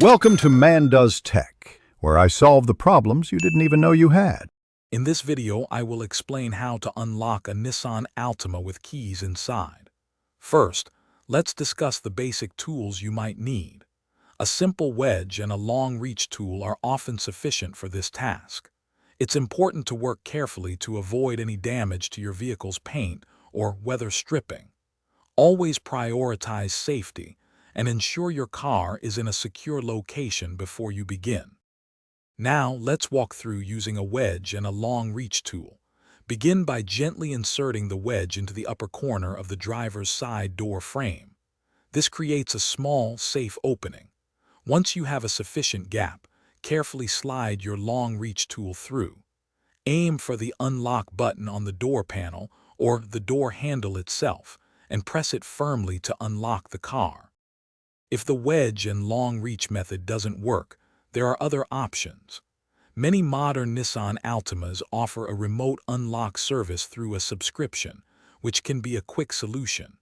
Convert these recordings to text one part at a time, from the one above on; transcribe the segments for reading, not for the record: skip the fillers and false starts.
Welcome to Man Does Tech, where I solve the problems you didn't even know you had. In this video, I will explain how to unlock a Nissan Altima with keys inside. First, let's discuss the basic tools you might need. A simple wedge and a long reach tool are often sufficient for this task. It's important to work carefully to avoid any damage to your vehicle's paint or weather stripping. Always prioritize safety and ensure your car is in a secure location before you begin. Now, let's walk through using a wedge and a long reach tool. Begin by gently inserting the wedge into the upper corner of the driver's side door frame. This creates a small, safe opening. Once you have a sufficient gap, carefully slide your long reach tool through. Aim for the unlock button on the door panel or the door handle itself and press it firmly to unlock the car. If the wedge and long reach method doesn't work, there are other options. Many modern Nissan Altimas offer a remote unlock service through a subscription, which can be a quick solution.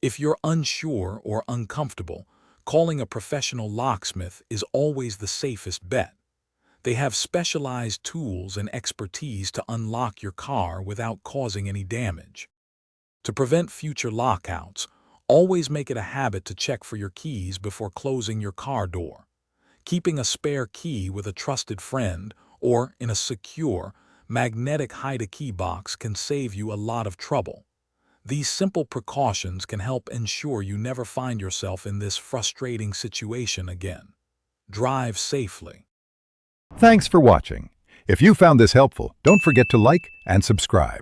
If you're unsure or uncomfortable, calling a professional locksmith is always the safest bet. They have specialized tools and expertise to unlock your car without causing any damage. To prevent future lockouts, always make it a habit to check for your keys before closing your car door. Keeping a spare key with a trusted friend or in a secure, magnetic hide-a-key box can save you a lot of trouble. These simple precautions can help ensure you never find yourself in this frustrating situation again. Drive safely. Thanks for watching. If you found this helpful, don't forget to like and subscribe.